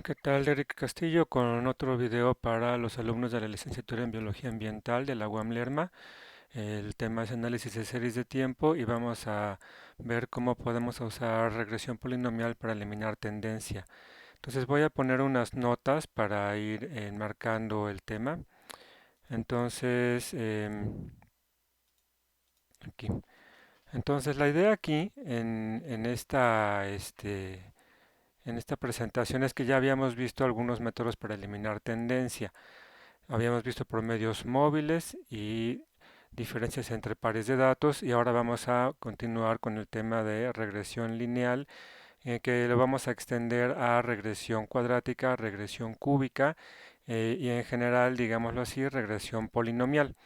¿Qué tal, Eric Castillo? Con otro video para los alumnos de la licenciatura en Biología Ambiental de la UAM Lerma. El tema es análisis de series de tiempo y vamos a ver cómo podemos usar regresión polinomial para eliminar tendencia. Entonces voy a poner unas notas para ir enmarcando el tema. Entonces, aquí. Entonces la idea aquí en esta presentación es que ya habíamos visto algunos métodos para eliminar tendencia. Habíamos visto promedios móviles y diferencias entre pares de datos y ahora vamos a continuar con el tema de regresión lineal, que lo vamos a extender a regresión cuadrática, regresión cúbica y en general, digámoslo así, regresión polinomial.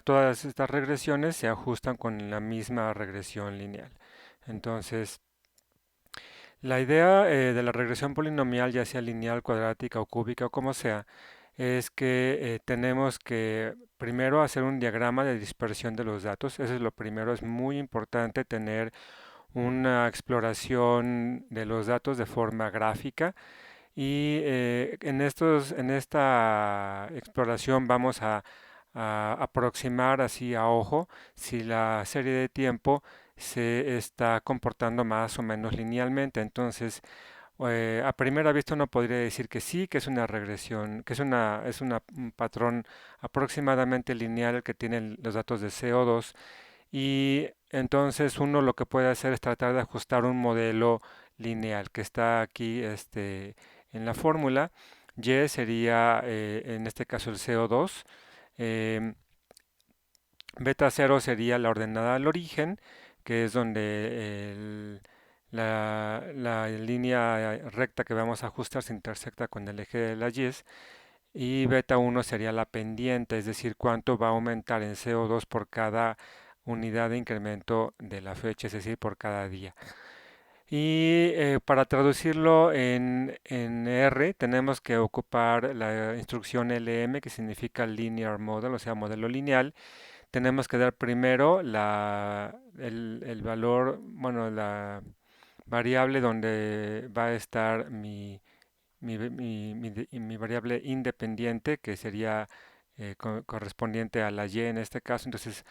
Todas estas regresiones se ajustan con la misma regresión lineal. Entonces, la idea de la regresión polinomial, ya sea lineal, cuadrática o cúbica o como sea, es que tenemos que primero hacer un diagrama de dispersión de los datos. Eso es lo primero. Es muy importante tener una exploración de los datos de forma gráfica y en esta exploración vamos a aproximar así a ojo si la serie de tiempo se está comportando más o menos linealmente. Entonces, a primera vista uno podría decir que sí, que es una regresión, que un patrón aproximadamente lineal el que tienen los datos de CO2 y entonces uno lo que puede hacer es tratar de ajustar un modelo lineal que está aquí en la fórmula. Y sería en este caso el CO2. em, Beta cero sería la ordenada al origen, que es donde la línea recta que vamos a ajustar se intersecta con el eje de las y beta uno sería la pendiente, es decir, cuánto va a aumentar en CO2 por cada unidad de incremento de la fecha, es decir, por cada día. Y para traducirlo en R tenemos que ocupar la instrucción LM, que significa Linear Model, o sea, modelo lineal. Tenemos que dar primero el valor, bueno, la variable donde va a estar mi variable independiente, que sería correspondiente a la y en este caso. Entonces,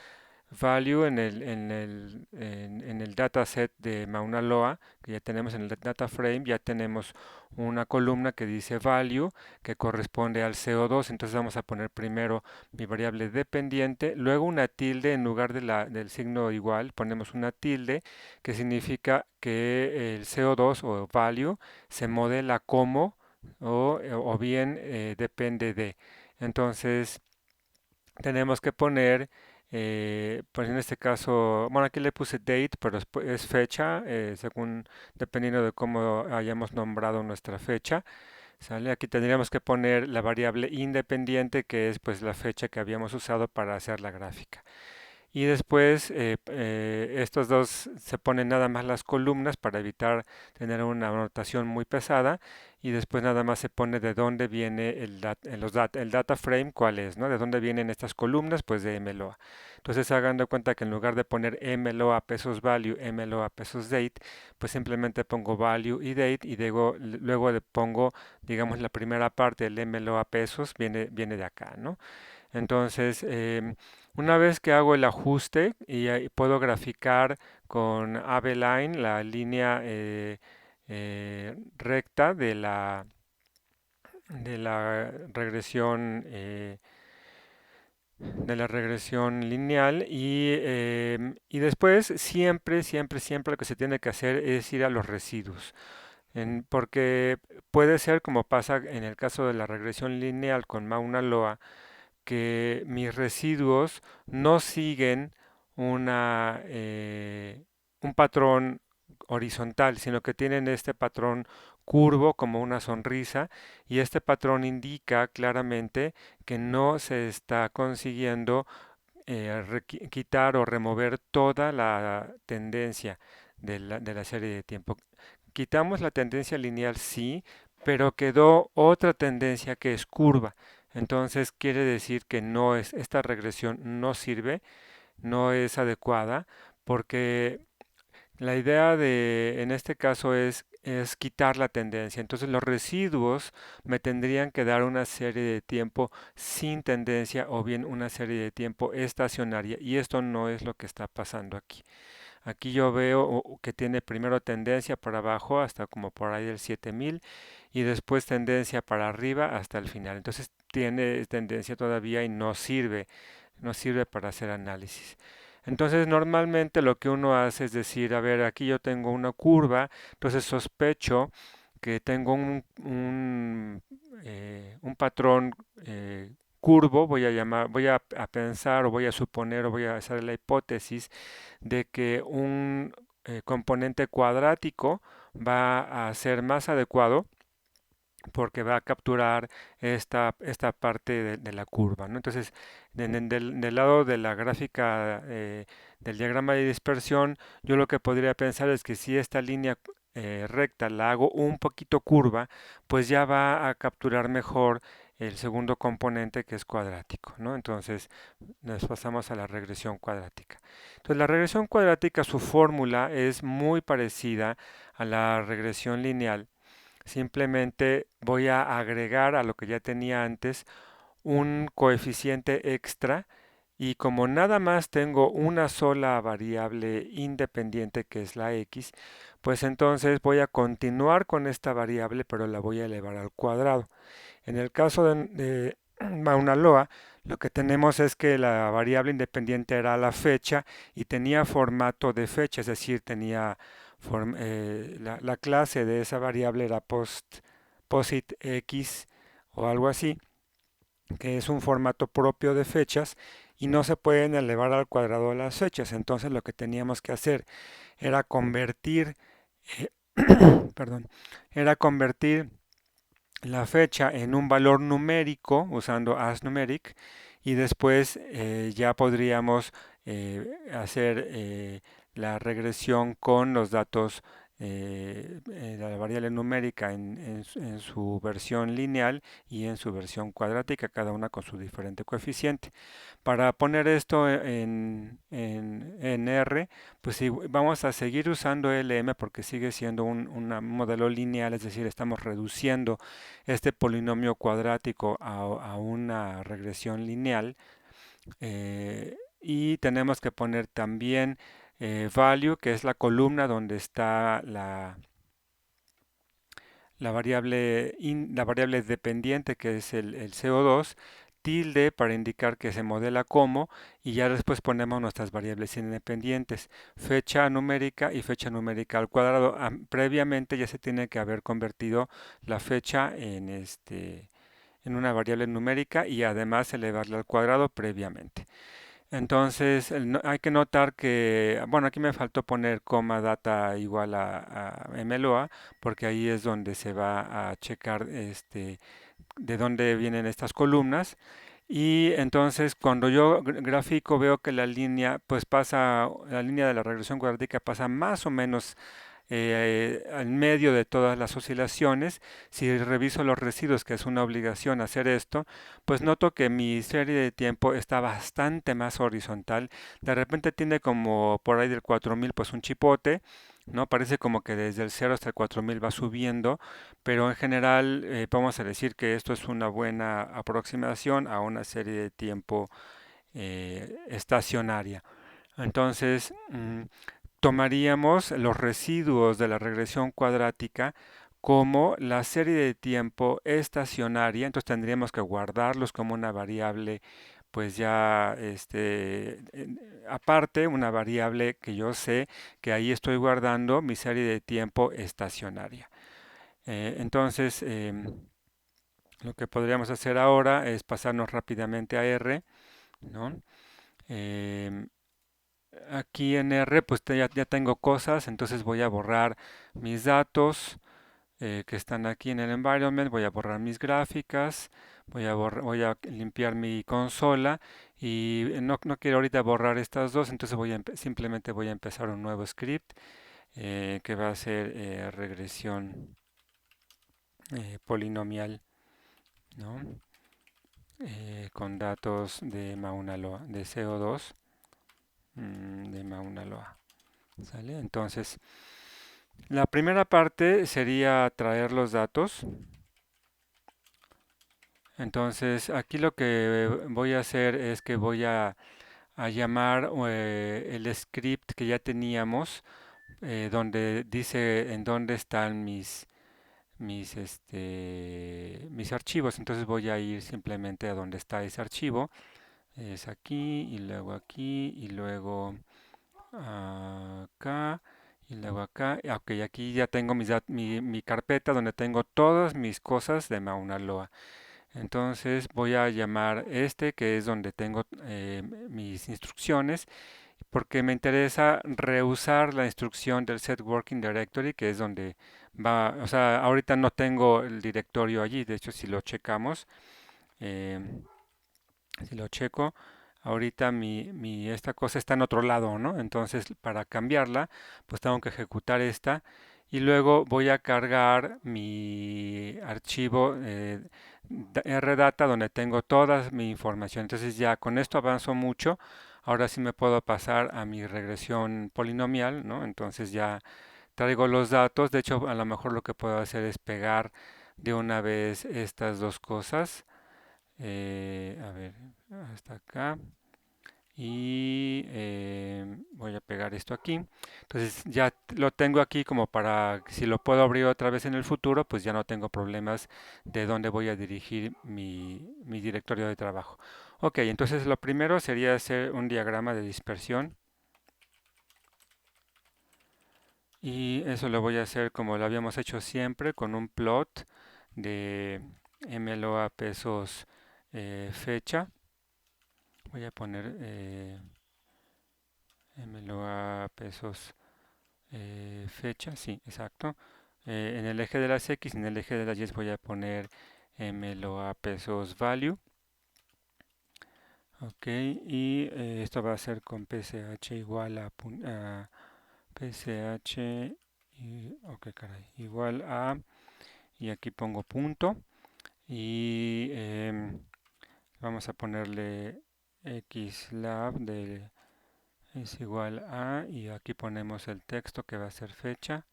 value en el dataset de Mauna Loa, que ya tenemos en el data frame, ya tenemos una columna que dice value, que corresponde al CO2. Entonces vamos a poner primero mi variable dependiente, luego una tilde en lugar del signo igual, ponemos una tilde que significa que el CO2 o value se modela como o bien depende de. Entonces tenemos que poner, pues en este caso, bueno, aquí le puse date, pero es fecha, según, dependiendo de cómo hayamos nombrado nuestra fecha, ¿sale? Aquí tendríamos que poner la variable independiente, que es pues la fecha que habíamos usado para hacer la gráfica. Y después estos dos se ponen nada más las columnas para evitar tener una anotación muy pesada y después nada más se pone de dónde viene el data frame, cuál es, ¿no? De dónde vienen estas columnas, pues de MLOA. Entonces hagan de cuenta que en lugar de poner MLOA pesos value, MLOA pesos date, pues simplemente pongo value y date y luego le pongo, digamos, la primera parte del MLOA pesos viene de acá, ¿no? Entonces, una vez que hago el ajuste y ahí puedo graficar con AB-Line la línea recta de la regresión lineal y después siempre lo que se tiene que hacer es ir a los residuos. Porque puede ser como pasa en el caso de la regresión lineal con Mauna Loa, que mis residuos no siguen una, un patrón horizontal, sino que tienen este patrón curvo como una sonrisa y este patrón indica claramente que no se está consiguiendo quitar o remover toda la tendencia de la serie de tiempo. Quitamos la tendencia lineal, sí, pero quedó otra tendencia que es curva. Entonces quiere decir que esta regresión no sirve, no es adecuada, porque la idea en este caso es es quitar la tendencia. Entonces los residuos me tendrían que dar una serie de tiempo sin tendencia o bien una serie de tiempo estacionaria y esto no es lo que está pasando aquí. Aquí yo veo que tiene primero tendencia para abajo hasta como por ahí del 7000 y después tendencia para arriba hasta el final. Entonces tiene tendencia todavía y no sirve para hacer análisis. Entonces normalmente lo que uno hace es decir, a ver, aquí yo tengo una curva, entonces sospecho que tengo un patrón curvo, voy a pensar o voy a suponer o voy a hacer la hipótesis de que un componente cuadrático va a ser más adecuado porque va a capturar esta parte de la curva, ¿no? Entonces, del lado de la gráfica del diagrama de dispersión, yo lo que podría pensar es que si esta línea recta la hago un poquito curva, pues ya va a capturar mejor el segundo componente que es cuadrático, ¿no? Entonces, nos pasamos a la regresión cuadrática. Entonces, la regresión cuadrática, su fórmula es muy parecida a la regresión lineal. Simplemente voy a agregar a lo que ya tenía antes un coeficiente extra y como nada más tengo una sola variable independiente que es la x, pues entonces voy a continuar con esta variable pero la voy a elevar al cuadrado. En el caso de Mauna Loa, lo que tenemos es que la variable independiente era la fecha y tenía formato de fecha, es decir, tenía la clase de esa variable era posit x o algo así, que es un formato propio de fechas y no se pueden elevar al cuadrado las fechas. Entonces lo que teníamos que hacer era convertir, eh, perdón, era convertir la fecha en un valor numérico usando asNumeric y después ya podríamos hacer la regresión con los datos de la variable numérica en su versión lineal y en su versión cuadrática, cada una con su diferente coeficiente. Para poner esto en R, pues sí, vamos a seguir usando LM porque sigue siendo un modelo lineal, es decir, estamos reduciendo este polinomio cuadrático a una regresión lineal y tenemos que poner también value, que es la columna donde está la variable dependiente que es el CO2, tilde para indicar que se modela como y ya después ponemos nuestras variables independientes, fecha numérica y fecha numérica al cuadrado. Previamente ya se tiene que haber convertido la fecha en una variable numérica y además elevarla al cuadrado previamente. Entonces, hay que notar que, bueno, aquí me faltó poner coma data igual a MLOA, porque ahí es donde se va a checar de dónde vienen estas columnas. Y entonces, cuando yo grafico, veo que la línea de la regresión cuadrática pasa más o menos en medio de todas las oscilaciones. Si reviso los residuos, que es una obligación hacer esto, pues noto que mi serie de tiempo está bastante más horizontal. De repente tiene como por ahí del 4000 pues un chipote, ¿no? Parece como que desde el 0 hasta el 4000 va subiendo, pero en general vamos a decir que esto es una buena aproximación a una serie de tiempo estacionaria. Entonces, tomaríamos los residuos de la regresión cuadrática como la serie de tiempo estacionaria, entonces tendríamos que guardarlos como una variable, pues ya aparte, una variable que yo sé que ahí estoy guardando mi serie de tiempo estacionaria. Entonces, lo que podríamos hacer ahora es pasarnos rápidamente a R, ¿no? Em, Aquí en R pues ya tengo cosas, entonces voy a borrar mis datos que están aquí en el environment, voy a borrar mis gráficas, voy a limpiar mi consola y no quiero ahorita borrar estas dos, entonces simplemente voy a empezar un nuevo script que va a ser regresión polinomial, ¿no? Con datos de Mauna Loa, de CO2 de Mauna Loa. ¿Sale? Entonces, La primera parte sería traer los datos. Entonces, aquí lo que voy a hacer es que voy a llamar el script que ya teníamos, donde dice en dónde están mis archivos. Entonces voy a ir simplemente a donde está ese archivo. Es aquí y luego acá y luego acá. Ok, aquí ya tengo mi carpeta donde tengo todas mis cosas de Mauna Loa. Entonces voy a llamar este que es donde tengo mis instrucciones porque me interesa reusar la instrucción del set working directory que es donde va, o sea, ahorita no tengo el directorio allí, de hecho si lo checamos, eh, si lo checo, ahorita esta cosa está en otro lado, ¿no? Entonces, para cambiarla, pues tengo que ejecutar esta y luego voy a cargar mi archivo RData donde tengo toda mi información. Entonces ya con esto avanzo mucho. Ahora sí me puedo pasar a mi regresión polinomial, ¿no? Entonces ya traigo los datos. De hecho, a lo mejor lo que puedo hacer es pegar de una vez estas dos cosas. A ver, hasta acá. Y voy a pegar esto aquí. Entonces ya lo tengo aquí como para, si lo puedo abrir otra vez en el futuro, pues ya no tengo problemas de dónde voy a dirigir mi directorio de trabajo. Ok, entonces lo primero sería hacer un diagrama de dispersión. Y eso lo voy a hacer como lo habíamos hecho siempre, con un plot de MLOA pesos fecha. Voy a poner MLOA pesos fecha, sí, exacto. En el eje de las X, en el eje de las Y voy a poner MLOA pesos value. Ok, y esto va a ser con PCH igual a PCH, ok, caray, igual a, y aquí pongo punto, y vamos a ponerle xlab es igual a, y aquí ponemos el texto que va a ser fecha,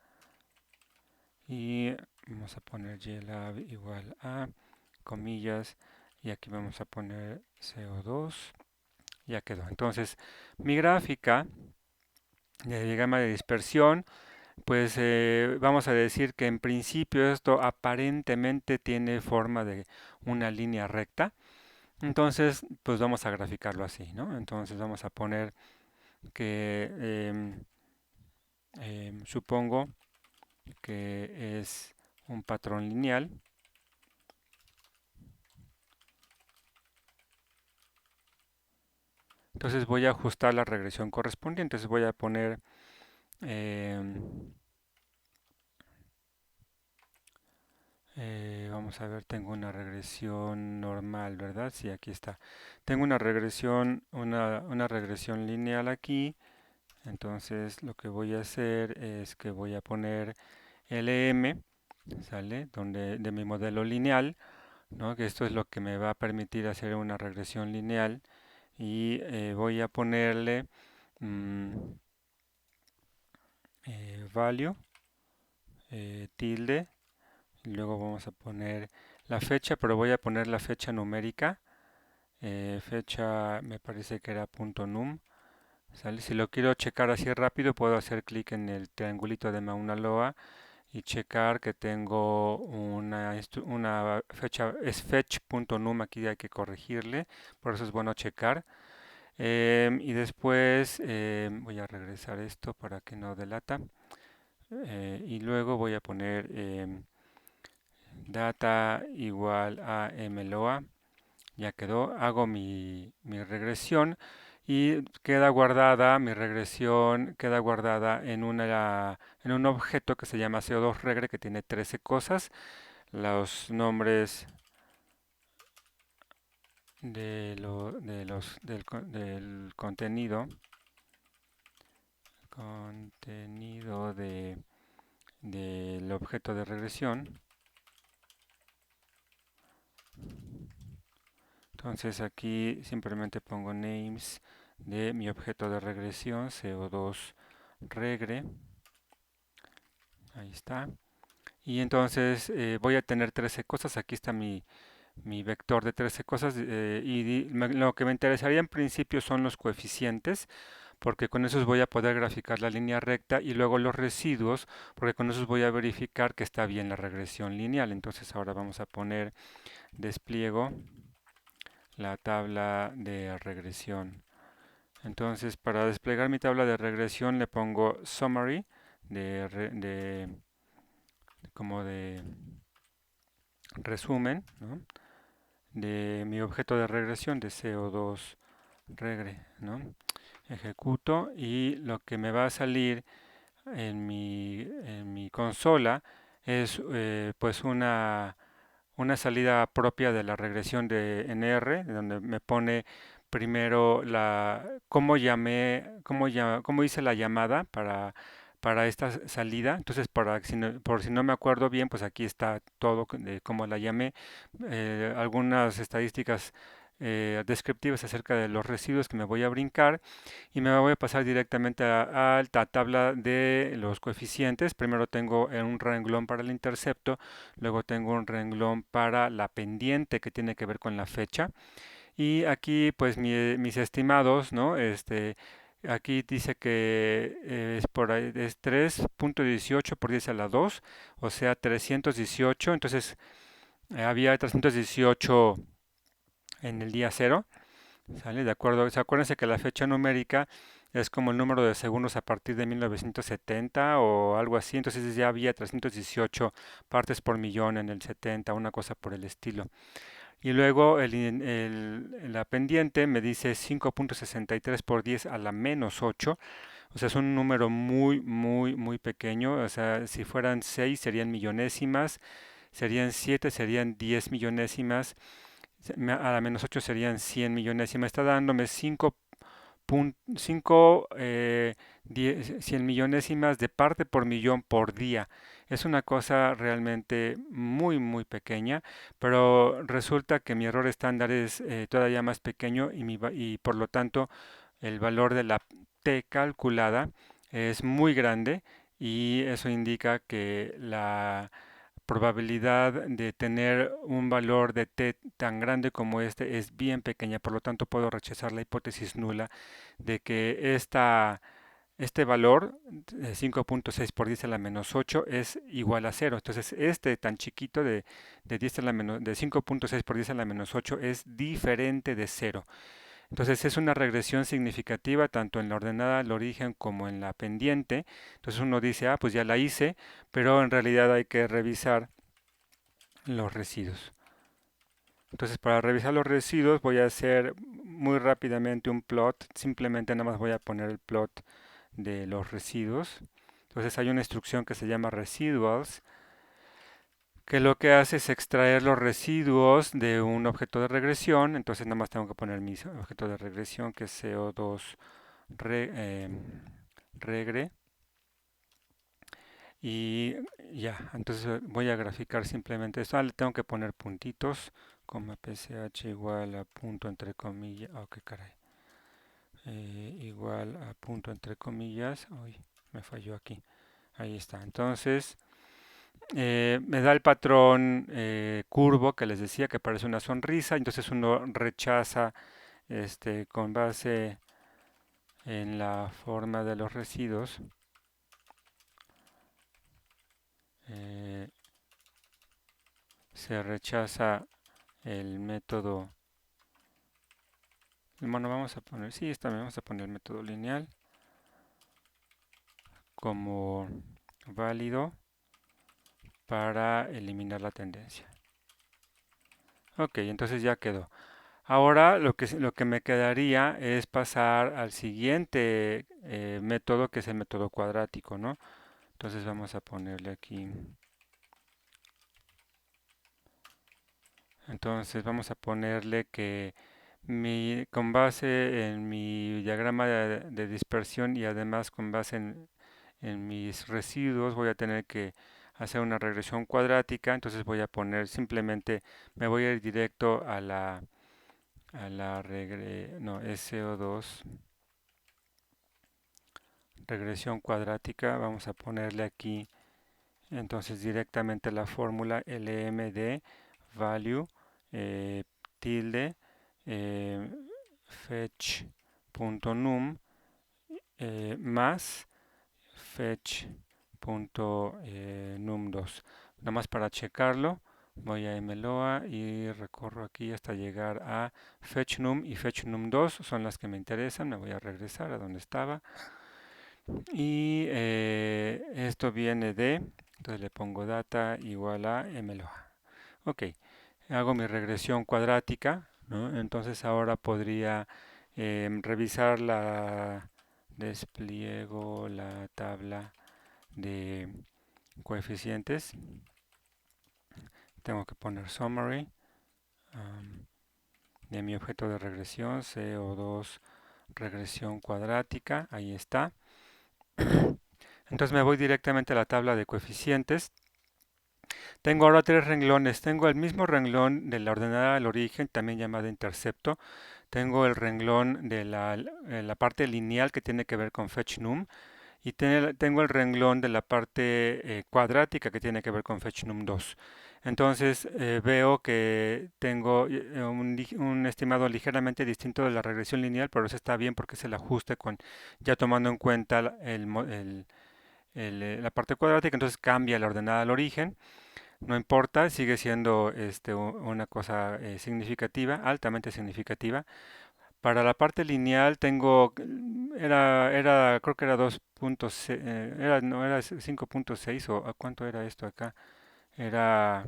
y vamos a poner ylab igual a, comillas, y aquí vamos a poner CO2, ya quedó. Entonces, mi gráfica de diagrama de dispersión, pues vamos a decir que en principio esto aparentemente tiene forma de una línea recta. Entonces, pues vamos a graficarlo así, ¿no? Entonces vamos a poner que supongo que es un patrón lineal. Entonces voy a ajustar la regresión correspondiente. Entonces voy a poner, vamos a ver, tengo una regresión normal, ¿verdad? Sí, aquí está. Tengo una regresión lineal aquí. Entonces lo que voy a hacer es que voy a poner LM, ¿sale? De mi modelo lineal, ¿no? Que esto es lo que me va a permitir hacer una regresión lineal. Y voy a ponerle mm, value, tilde, y luego vamos a poner la fecha, pero voy a poner la fecha numérica. Fecha me parece que era punto .num. ¿Sale? Si lo quiero checar así rápido, puedo hacer clic en el triangulito de Mauna Loa y checar que tengo una fecha, es fetch.num, aquí hay que corregirle, por eso es bueno checar. Y después voy a regresar esto para que no delata. Y luego voy a poner data igual a mloa. Ya quedó, hago mi regresión y queda guardada, mi regresión queda guardada en un objeto que se llama CO2regre que tiene 13 cosas. Los nombres del contenido del objeto de regresión. Entonces aquí simplemente pongo names de mi objeto de regresión CO2regre. Ahí está. Y entonces voy a tener 13 cosas. Aquí está mi vector de 13 cosas. Lo que me interesaría en principio son los coeficientes, porque con esos voy a poder graficar la línea recta, y luego los residuos, porque con esos voy a verificar que está bien la regresión lineal. Entonces ahora vamos a poner despliego la tabla de regresión. Entonces, para desplegar mi tabla de regresión le pongo summary como de resumen, ¿no? De mi objeto de regresión de CO2 regre, ¿no? Ejecuto y lo que me va a salir en mi consola es pues una salida propia de la regresión de NR, donde me pone primero cómo llamé, cómo hice la llamada para esta salida. Entonces, por si no me acuerdo bien, pues aquí está todo de cómo la llamé, algunas estadísticas descriptivas acerca de los residuos que me voy a brincar, y me voy a pasar directamente a la tabla de los coeficientes. Primero tengo un renglón para el intercepto, luego tengo un renglón para la pendiente que tiene que ver con la fecha, y aquí pues mis estimados, ¿no? Aquí dice que es por ahí, es 3.18 por 10 a la 2, o sea 318. Entonces había 318 en el día cero. ¿Sale? De acuerdo. Acuérdense que la fecha numérica es como el número de segundos a partir de 1970 o algo así. Entonces ya había 318 partes por millón en el 70, una cosa por el estilo. Y luego la pendiente me dice 5.63 por 10 a la menos 8. O sea, es un número muy, muy, muy pequeño. O sea, si fueran 6 serían millonésimas, serían 7 serían 10 millonésimas, a la menos 8 serían 100 millonésimas. Está dándome 5 100 millonésimas de parte por millón por día. Es una cosa realmente muy, muy pequeña, pero resulta que mi error estándar es todavía más pequeño, y por lo tanto el valor de la t calculada es muy grande, y eso indica que la probabilidad de tener un valor de t tan grande como este es bien pequeña. Por lo tanto puedo rechazar la hipótesis nula de que este valor de 5.6 por 10 a la menos 8 es igual a cero. Entonces este tan chiquito de 10 a la menos, de 5.6 por 10 a la menos 8 es diferente de cero. Entonces es una regresión significativa tanto en la ordenada al origen como en la pendiente. Entonces uno dice, pues ya la hice, pero en realidad hay que revisar los residuos. Entonces, para revisar los residuos voy a hacer muy rápidamente un plot. Simplemente nada más voy a poner el plot de los residuos. Entonces hay una instrucción que se llama residuals, que lo que hace es extraer los residuos de un objeto de regresión. Entonces nada más tengo que poner mi objeto de regresión, que es CO2 regre. Y ya, entonces voy a graficar simplemente esto. Le tengo que poner puntitos, coma psh igual a punto entre comillas. Oh, qué caray. Igual a punto entre comillas. Uy, me falló aquí. Ahí está. Entonces me da el patrón curvo que les decía, que parece una sonrisa. Entonces uno rechaza con base en la forma de los residuos. eh, Se rechaza el método. Bueno, vamos a poner, sí, también vamos a poner el método lineal como válido para eliminar la tendencia. Ok, entonces ya quedó. Ahora lo que me quedaría es pasar al siguiente método, que es el método cuadrático, ¿no? Entonces vamos a ponerle aquí. Entonces vamos a ponerle que con base en mi diagrama de dispersión, y además con base en mis residuos, voy a tener que hacer una regresión cuadrática. Entonces voy a poner simplemente, me voy a ir directo no, SO2, regresión cuadrática. Vamos a ponerle aquí Entonces directamente la fórmula LM de value eh, tilde eh, fetch.num más fetch.num2. Nada más para checarlo, voy a mloa y recorro aquí hasta llegar a fetchnum y fetchnum2 son las que me interesan. Me voy a regresar a donde estaba. Y esto viene de, entonces le pongo data igual a mloa. Ok, hago mi regresión cuadrática, ¿no? Entonces ahora podría revisar despliego la tabla de coeficientes. Tengo que poner summary de mi objeto de regresión, CO2 regresión cuadrática, ahí está. Entonces me voy directamente a la tabla de coeficientes. Tengo ahora tres renglones. Tengo el mismo renglón de la ordenada al origen, también llamada intercepto. Tengo el renglón de la parte lineal que tiene que ver con fetchNum. Y tengo el renglón de la parte cuadrática que tiene que ver con fetchnum2. Entonces veo que tengo un estimado ligeramente distinto de la regresión lineal, pero eso está bien porque es el ajuste ya tomando en cuenta la parte cuadrática, entonces cambia la ordenada al origen. No importa, sigue siendo una cosa significativa, altamente significativa. Para la parte lineal tengo, creo que era 2.6, no, era 5.6 o ¿a cuánto era esto acá? Era,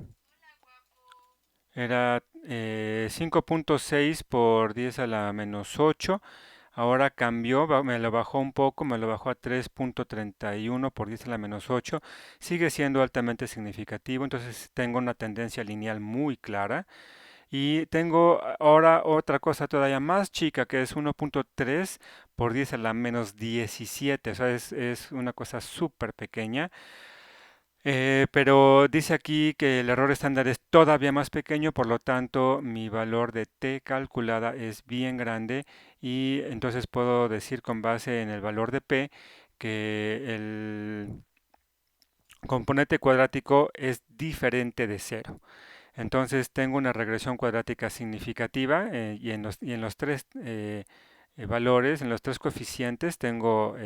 era 5.6 por 10 a la menos 8. Ahora cambió, me lo bajó un poco, me lo bajó a 3.31 por 10 a la menos 8. Sigue siendo altamente significativo, entonces tengo una tendencia lineal muy clara. Y tengo ahora otra cosa todavía más chica, que es 1.3 por 10 a la menos 17. O sea, es una cosa súper pequeña. Pero dice aquí que el error estándar es todavía más pequeño, por lo tanto mi valor de t calculada es bien grande y entonces puedo decir con base en el valor de p que el componente cuadrático es diferente de cero. Entonces tengo una regresión cuadrática significativa y en los tres valores, en los tres coeficientes, tengo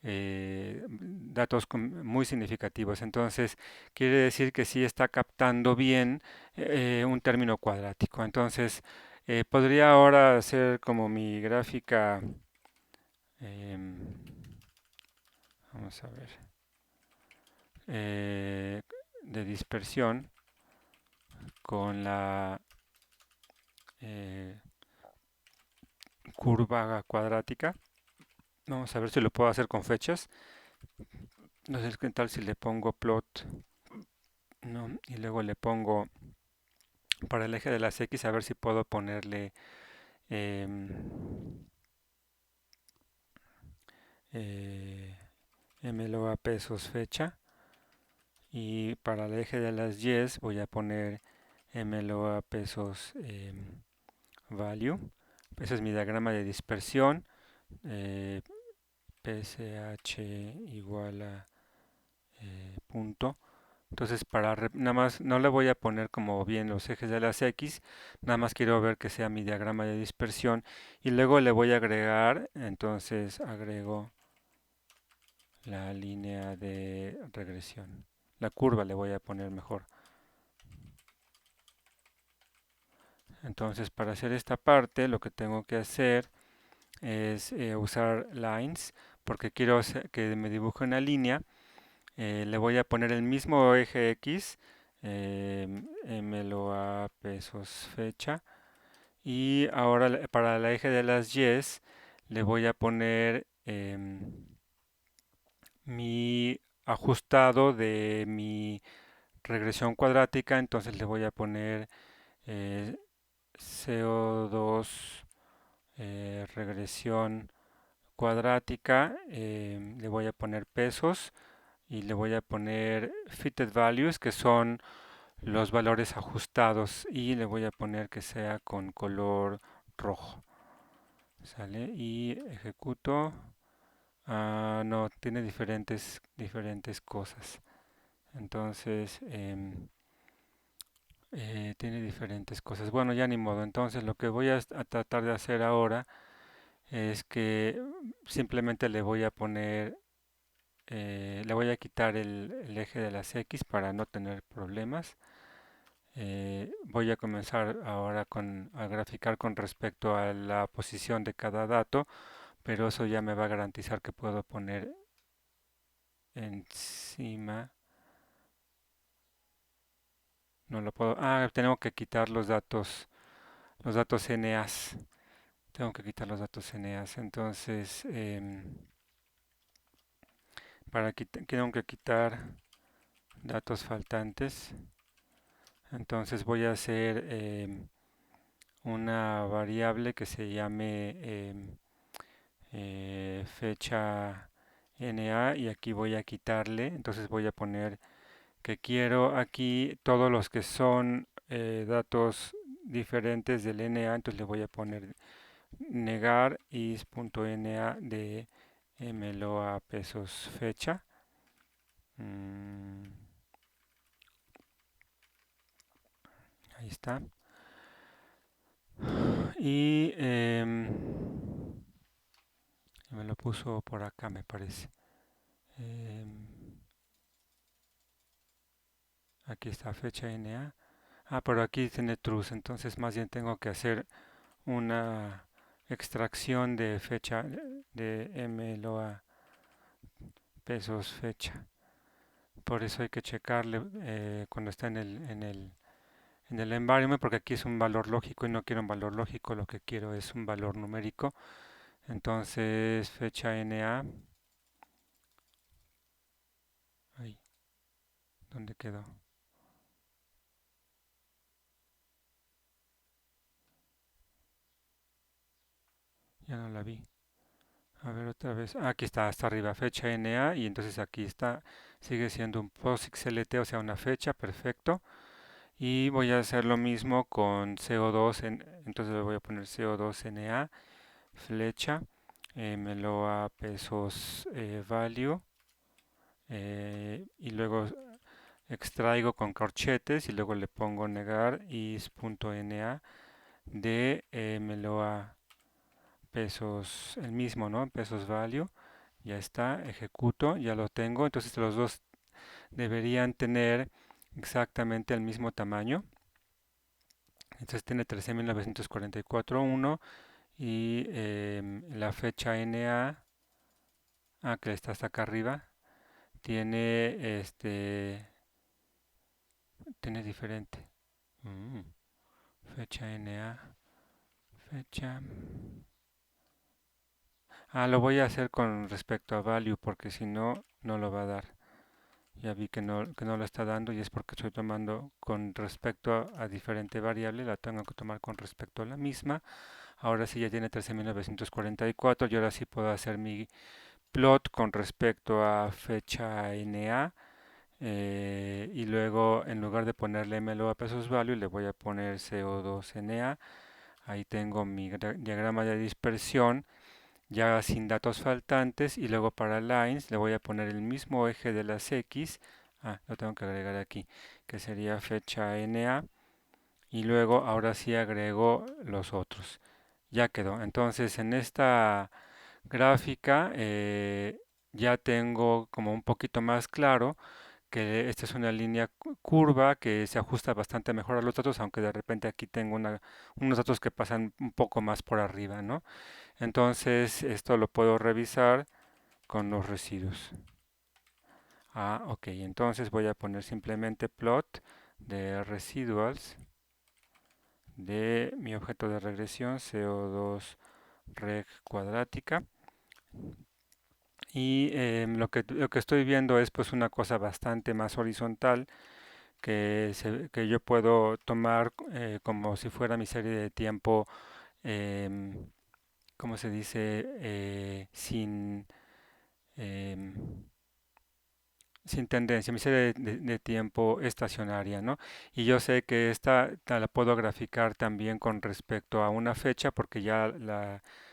datos muy significativos. Entonces quiere decir que sí está captando bien un término cuadrático. Entonces podría ahora hacer como mi gráfica, em, vamos a ver, de dispersión con la eh, curva cuadrática. Vamos a ver si lo puedo hacer con fechas. No sé qué tal si le pongo plot, ¿no? Y luego le pongo para el eje de las X a ver si puedo ponerle em, eh, MLOA pesos fecha. Y para el eje de las Y voy a poner MLOA pesos value. Ese es mi diagrama de dispersión. eh, PSH igual a punto. Entonces, nada más, no le voy a poner como bien los ejes de las X, nada más quiero ver que sea mi diagrama de dispersión y luego le voy a agregar, entonces agrego la línea de regresión. La curva le voy a poner mejor. Entonces, para hacer esta parte, lo que tengo que hacer es usar lines, porque quiero que me dibuje una línea. Le voy a poner el mismo eje X, MLOA pesos fecha. Y ahora para el eje de las Y's le voy a poner mi ajustado de mi regresión cuadrática. Entonces le voy a poner eh, CO2 regresión cuadrática. Le voy a poner pesos y le voy a poner fitted values, que son los valores ajustados, y le voy a poner que sea con color rojo. Sale y ejecuto. Ah, no, tiene diferentes cosas. Entonces, tiene diferentes cosas. Bueno, ya ni modo. Entonces, lo que voy a tratar de hacer ahora es que simplemente le voy a poner, le voy a quitar el eje de las X para no tener problemas. Voy a comenzar ahora a graficar con respecto a la posición de cada dato, pero eso ya me va a garantizar que puedo poner encima. No lo puedo. Ah, tengo que quitar los datos NAs. Tengo que quitar los datos NAs. Entonces, tengo que quitar datos faltantes. Entonces voy a hacer una variable que se llame fecha NA y aquí voy a quitarle. Entonces voy a poner que quiero aquí todos los que son datos diferentes del NA. Entonces le voy a poner negar is.na de mloa pesos fecha. Mm, ahí está. Y me lo puso por acá, me parece. Em, aquí está fecha NA. Ah, pero aquí tiene truth, entonces más bien tengo que hacer una extracción de fecha de mloa pesos fecha. Por eso hay que checarle cuando está en el environment, porque aquí es un valor lógico y no quiero un valor lógico, lo que quiero es un valor numérico. Entonces, fecha NA, ahí, ¿dónde quedó? Ya no la vi. A ver otra vez. Ah, aquí está, hasta arriba, fecha NA, y entonces aquí está, sigue siendo un POSIX LT, o sea, una fecha, perfecto. Y voy a hacer lo mismo con CO2, entonces le voy a poner CO2 NA, flecha, meloa pesos value, y luego extraigo con corchetes y luego le pongo negar is.na de meloa pesos, el mismo, ¿no? Pesos value, ya está, ejecuto, ya lo tengo, entonces los dos deberían tener exactamente el mismo tamaño. Entonces tiene 13.944.1 y la fecha NA, que está hasta acá arriba, tiene tiene diferente. Mm, fecha NA, fecha. Lo voy a hacer con respecto a value porque si no, no lo va a dar. Ya vi que no lo está dando y es porque estoy tomando con respecto a diferente variable, la tengo que tomar con respecto a la misma. Ahora sí ya tiene 13.944 y ahora sí puedo hacer mi plot con respecto a fecha NA y luego en lugar de ponerle MLO a pesos value le voy a poner CO2 NA. Ahí tengo mi diagrama de dispersión ya sin datos faltantes y luego para lines le voy a poner el mismo eje de las X, lo tengo que agregar aquí, que sería fecha NA y luego ahora sí agrego los otros. Ya quedó. Entonces en esta gráfica ya tengo como un poquito más claro que esta es una línea curva que se ajusta bastante mejor a los datos, aunque de repente aquí tengo unos datos que pasan un poco más por arriba, ¿no? Entonces, esto lo puedo revisar con los residuos. Ok, entonces voy a poner simplemente plot de residuals de mi objeto de regresión CO2 reg cuadrática. Y lo que estoy viendo es pues una cosa bastante más horizontal que yo puedo tomar como si fuera mi serie de tiempo, em, ¿cómo se dice? Em, sin tendencia, mi serie de tiempo estacionaria, ¿no? Y yo sé que esta la puedo graficar también con respecto a una fecha, porque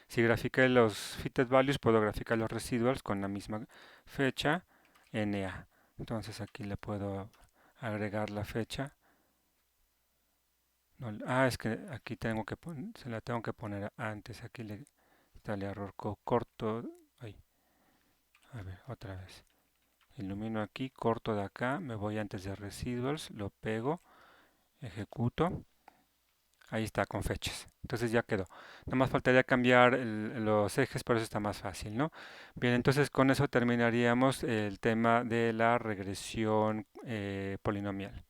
si grafiqué los fitted values, puedo graficar los residuals con la misma fecha, NA. Entonces aquí le puedo agregar la fecha. Es que aquí se la tengo que poner antes. Aquí le está el error corto. Ay, a ver, otra vez. Ilumino aquí, corto de acá, me voy antes de residuals, lo pego, ejecuto. Ahí está, con fechas. Entonces ya quedó. Nada más faltaría cambiar los ejes, pero eso está más fácil, ¿no? Bien, entonces con eso terminaríamos el tema de la regresión polinomial.